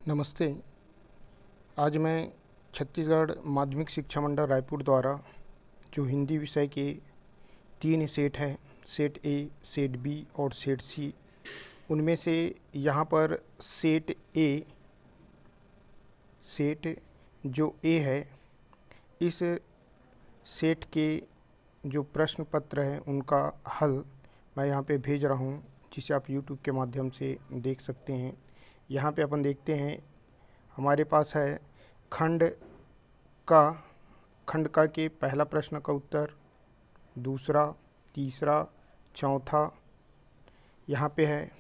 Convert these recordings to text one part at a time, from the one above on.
नमस्ते। आज मैं छत्तीसगढ़ माध्यमिक शिक्षा मंडल रायपुर द्वारा जो हिंदी विषय के 3 सेट हैं, सेट ए, सेट बी और सेट सी, उनमें से यहाँ पर सेट जो ए है, इस सेट के जो प्रश्न पत्र हैं उनका हल मैं यहाँ पे भेज रहा हूँ, जिसे आप यूट्यूब के माध्यम से देख सकते हैं। यहाँ पे अपन देखते हैं, हमारे पास है का खंड का के पहला प्रश्न का उत्तर, दूसरा, तीसरा, चौथा यहाँ पे है।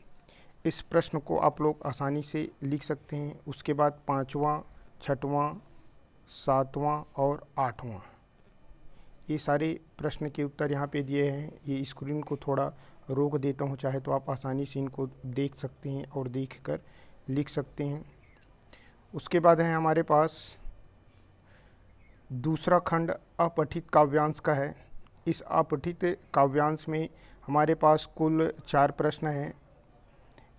इस प्रश्न को आप लोग आसानी से लिख सकते हैं। उसके बाद पाँचवा, छठवां, सातवां और आठवां, ये सारे प्रश्न के उत्तर यहाँ पे दिए हैं। ये स्क्रीन को थोड़ा रोक देता हूँ, चाहे तो आप आसानी से इनको देख सकते हैं और देखकर लिख सकते हैं। उसके बाद है हमारे पास दूसरा खंड अपठित काव्यांश का है। इस अपठित काव्यांश में हमारे पास कुल 4 प्रश्न हैं।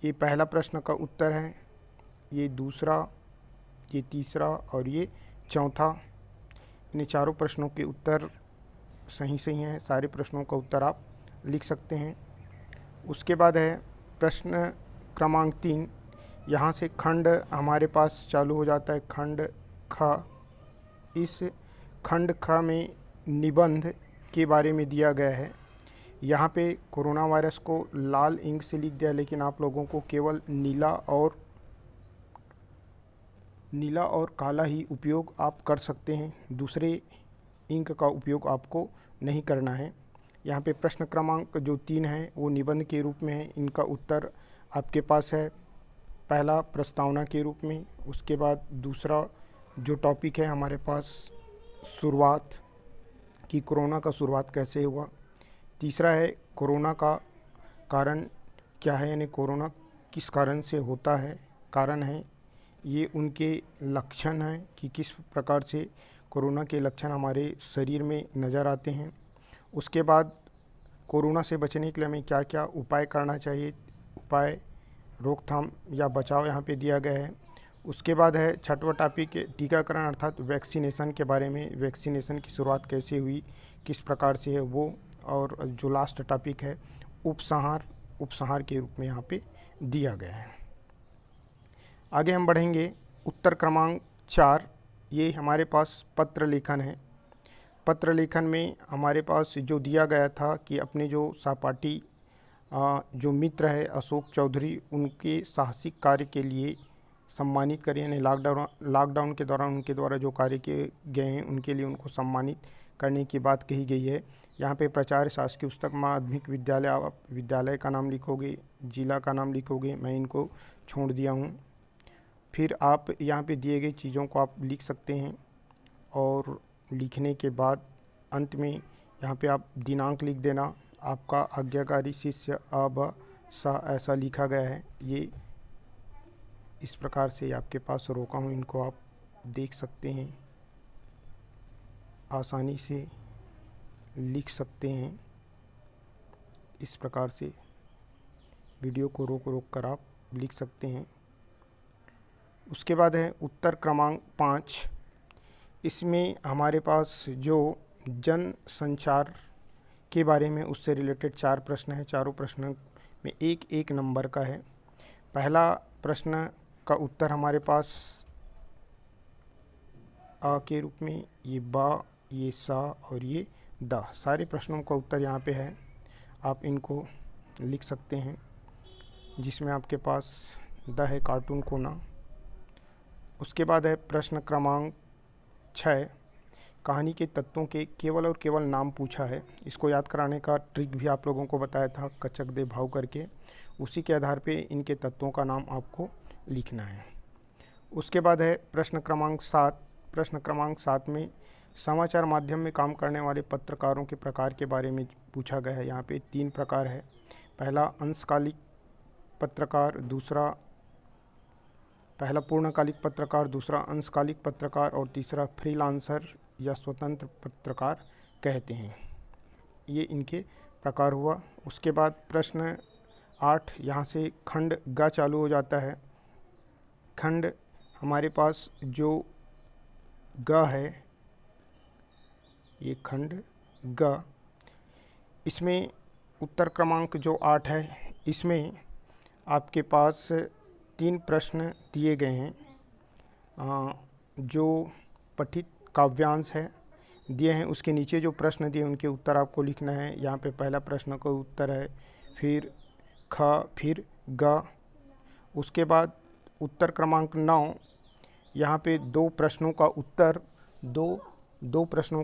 ये पहला प्रश्न का उत्तर है, ये दूसरा, ये तीसरा और ये चौथा। इन चारों प्रश्नों के उत्तर सही हैं। सारे प्रश्नों का उत्तर आप लिख सकते हैं। उसके बाद है प्रश्न क्रमांक 3। यहाँ से खंड हमारे पास चालू हो जाता है, खंड ख। इस खंड ख में निबंध के बारे में दिया गया है। यहाँ पे कोरोना वायरस को लाल इंक से लिख दिया, लेकिन आप लोगों को केवल नीला और काला ही उपयोग आप कर सकते हैं। दूसरे इंक का उपयोग आपको नहीं करना है। यहाँ पे प्रश्न क्रमांक जो 3 है वो निबंध के रूप में है। इनका उत्तर आपके पास है, पहला प्रस्तावना के रूप में। उसके बाद दूसरा जो टॉपिक है हमारे पास शुरुआत, कि कोरोना का शुरुआत कैसे हुआ। तीसरा है कोरोना का कारण क्या है, यानी कोरोना किस कारण से होता है, कारण है। ये उनके लक्षण हैं कि किस प्रकार से कोरोना के लक्षण हमारे शरीर में नज़र आते हैं। उसके बाद कोरोना से बचने के लिए हमें क्या क्या उपाय करना चाहिए, उपाय, रोकथाम या बचाव यहाँ पे दिया गया है। उसके बाद है छठवां टॉपिक टीकाकरण अर्थात वैक्सीनेशन के बारे में, वैक्सीनेशन की शुरुआत कैसे हुई, किस प्रकार से है वो। और जो लास्ट टॉपिक है उपसंहार के रूप में यहाँ पे दिया गया है। आगे हम बढ़ेंगे। उत्तर क्रमांक 4, ये हमारे पास पत्र लेखन है। पत्र लेखन में हमारे पास जो दिया गया था कि अपने जो सहपाठी जो मित्र है अशोक चौधरी, उनके साहसिक कार्य के लिए सम्मानित करें, यानी लॉकडाउन के दौरान उनके द्वारा जो कार्य किए गए हैं उनके लिए उनको सम्मानित करने की बात कही गई है। यहाँ पे प्राचार्य शासकीय उच्चतर माध्यमिक विद्यालय, आप विद्यालय का नाम लिखोगे, जिला का नाम लिखोगे, मैं इनको छोड़ दिया हूँ। फिर आप यहाँ पे दिए गए चीज़ों को आप लिख सकते हैं और लिखने के बाद अंत में यहाँ पे आप दिनांक लिख देना। आपका आज्ञाकारी शिष्य अब सा ऐसा लिखा गया है। ये इस प्रकार से आपके पास रोका हूँ, इनको आप देख सकते हैं, आसानी से लिख सकते हैं। इस प्रकार से वीडियो को रोक कर आप लिख सकते हैं। उसके बाद है उत्तर क्रमांक 5। इसमें हमारे पास जो जन संचार के बारे में उससे रिलेटेड 4 प्रश्न हैं। चारों प्रश्न में एक एक नंबर का है। पहला प्रश्न का उत्तर हमारे पास आ के रूप में, ये बा, ये सा और ये दा, सारे प्रश्नों का उत्तर यहाँ पे है। आप इनको लिख सकते हैं, जिसमें आपके पास द है कार्टून कोना। उसके बाद है प्रश्न क्रमांक 6। कहानी के तत्वों के केवल और केवल नाम पूछा है। इसको याद कराने का ट्रिक भी आप लोगों को बताया था, कचक दे भाव करके। उसी के आधार पे इनके तत्वों का नाम आपको लिखना है। उसके बाद है प्रश्न क्रमांक 7। प्रश्न क्रमांक 7 में समाचार माध्यम में काम करने वाले पत्रकारों के प्रकार के बारे में पूछा गया है। यहाँ पे 3 प्रकार है। पहला अंशकालिक पत्रकार, पहला पूर्णकालिक पत्रकार, दूसरा अंशकालिक पत्रकार और तीसरा फ्रीलांसर या स्वतंत्र पत्रकार कहते हैं। ये इनके प्रकार हुआ। उसके बाद प्रश्न 8, यहाँ से खंड ग चालू हो जाता है। खंड हमारे पास जो ग है, ये खंड ग, इसमें उत्तर क्रमांक जो 8 है, इसमें आपके पास 3 प्रश्न दिए गए हैं। जो पठित काव्यांश है दिए हैं, उसके नीचे जो प्रश्न दिए उनके उत्तर आपको लिखना है। यहाँ पे पहला प्रश्न का उत्तर है, फिर ख, फिर ग। उसके बाद उत्तर क्रमांक 9, यहाँ पे दो प्रश्नों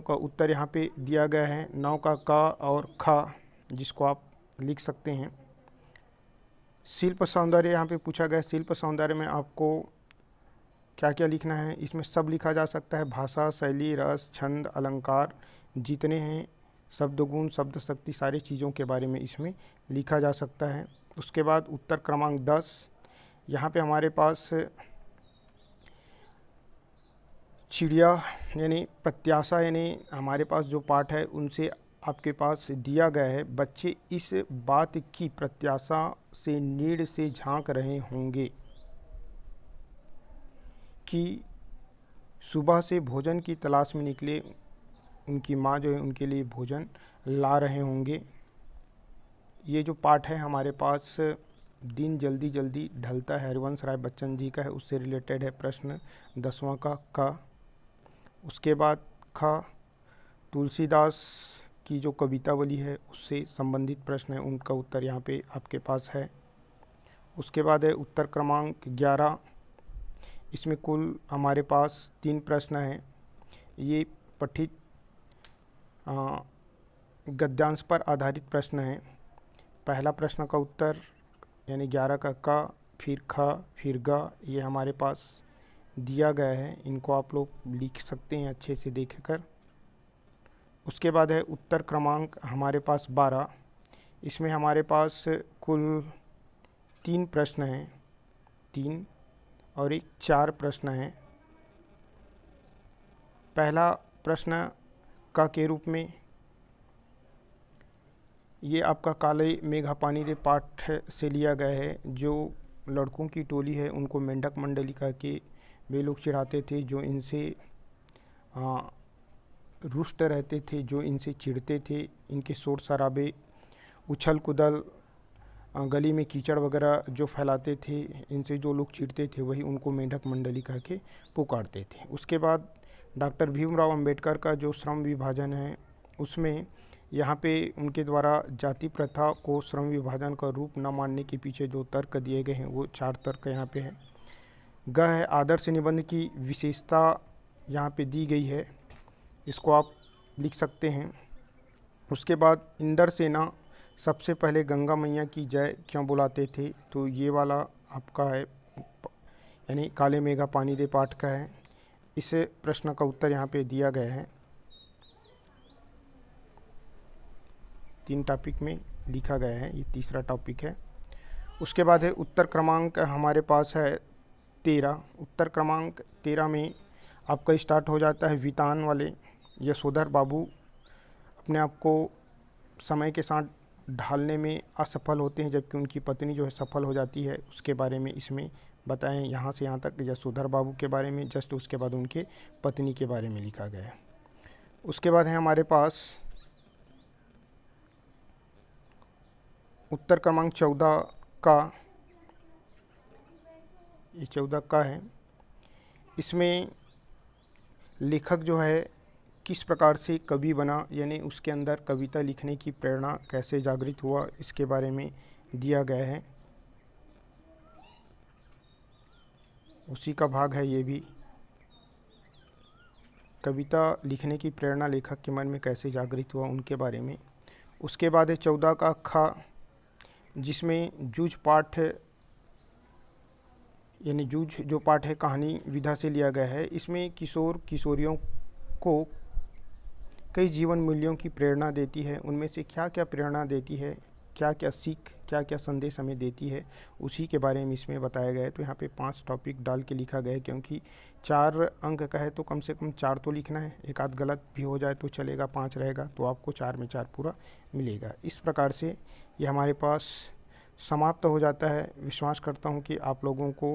का उत्तर यहाँ पे दिया गया है, 9 का क और ख, जिसको आप लिख सकते हैं। शिल्प सौंदर्य यहाँ पे पूछा गया। शिल्प सौंदर्य में आपको क्या क्या लिखना है, इसमें सब लिखा जा सकता है। भाषा, शैली, रस, छंद, अलंकार जितने हैं, शब्द गुण, शब्द शक्ति, सारी चीज़ों के बारे में इसमें लिखा जा सकता है। उसके बाद उत्तर क्रमांक 10, यहाँ पे हमारे पास चिड़िया यानी प्रत्याशा, यानी हमारे पास जो पाठ है उनसे आपके पास दिया गया है, बच्चे इस बात की प्रत्याशा से नीड़ से झांक रहे होंगे कि सुबह से भोजन की तलाश में निकले उनकी माँ जो है उनके लिए भोजन ला रहे होंगे। ये जो पाठ है हमारे पास दिन जल्दी जल्दी ढलता है, हरिवंश राय बच्चन जी का है, उससे रिलेटेड है प्रश्न 10वां का क। उसके बाद ख, तुलसीदास की जो कवितावली है उससे संबंधित प्रश्न है, उनका उत्तर यहाँ पे आपके पास है। उसके बाद है उत्तर क्रमांक 11, इसमें कुल हमारे पास 3 प्रश्न हैं। ये पठित गद्यांश पर आधारित प्रश्न हैं। पहला प्रश्न का उत्तर यानी 11 का क, फिर ख, फिर ग, ये हमारे पास दिया गया है, इनको आप लोग लिख सकते हैं अच्छे से देखकर। उसके बाद है उत्तर क्रमांक हमारे पास 12, इसमें हमारे पास कुल 3 प्रश्न हैं, 3 और एक 4 प्रश्न हैं। पहला प्रश्न क के रूप में ये आपका काले मेघा पानी दे पाठ से लिया गया है। जो लड़कों की टोली है उनको मेंढक मंडली कह के वे लोग चिढ़ाते थे, जो इनसे रुष्ट रहते थे, जो इनसे चिढ़ते थे, इनके शोर शराबे, उछल कूदल, गली में कीचड़ वगैरह जो फैलाते थे, इनसे जो लोग चिढ़ते थे वही उनको मेंढक मंडली कह के पुकारते थे। उसके बाद डॉक्टर भीमराव अंबेडकर का जो श्रम विभाजन है, उसमें यहाँ पे उनके द्वारा जाति प्रथा को श्रम विभाजन का रूप न मानने के पीछे जो तर्क दिए गए हैं वो 4 तर्क यहाँ पे हैं। ग है आदर्श निबंध की विशेषता यहाँ पे दी गई है, इसको आप लिख सकते हैं। उसके बाद इंदर सेना सबसे पहले गंगा मैया की जय क्यों बुलाते थे, तो ये वाला आपका है, यानी काले मेघा पानी दे पाठ का है। इस प्रश्न का उत्तर यहाँ पे दिया गया है, 3 टॉपिक में लिखा गया है, ये तीसरा टॉपिक है। उसके बाद है उत्तर क्रमांक हमारे पास है 13। उत्तर क्रमांक 13 में आपका स्टार्ट हो जाता है वितान वाले। यशोधर बाबू अपने आप को समय के साथ ढालने में असफल होते हैं, जबकि उनकी पत्नी जो है सफल हो जाती है। उसके बारे में इसमें बताएं, यहाँ से यहाँ तक यशोधर बाबू के बारे में, जस्ट उसके बाद उनके पत्नी के बारे में लिखा गया है। उसके बाद है हमारे पास उत्तर क्रमांक 14 का, ये 14 का है। इसमें लेखक जो है किस प्रकार से कवि बना, यानी उसके अंदर कविता लिखने की प्रेरणा कैसे जागृत हुआ, इसके बारे में दिया गया है। उसी का भाग है ये भी, कविता लिखने की प्रेरणा लेखक के मन में कैसे जागृत हुआ उनके बारे में। उसके बाद है 14 का ख, जिसमें जूझ पाठ यानी जूझ जो पाठ है कहानी विधा से लिया गया है। इसमें किशोर किशोरियों को कई जीवन मूल्यों की प्रेरणा देती है, उनमें से क्या क्या प्रेरणा देती है, क्या क्या सीख, क्या क्या संदेश हमें देती है, उसी के बारे में इसमें बताया गया है। तो यहाँ पे 5 टॉपिक डाल के लिखा गया है, क्योंकि 4 अंक का है तो कम से कम 4 तो लिखना है, एक आध गलत भी हो जाए तो चलेगा, 5 रहेगा तो आपको 4 में 4 पूरा मिलेगा। इस प्रकार से ये हमारे पास समाप्त हो जाता है। विश्वास करता हूँ कि आप लोगों को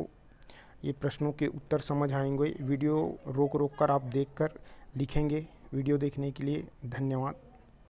ये प्रश्नों के उत्तर समझ आएंगे। वीडियो रोक रोक कर आप देखकर लिखेंगे। वीडियो देखने के लिए धन्यवाद।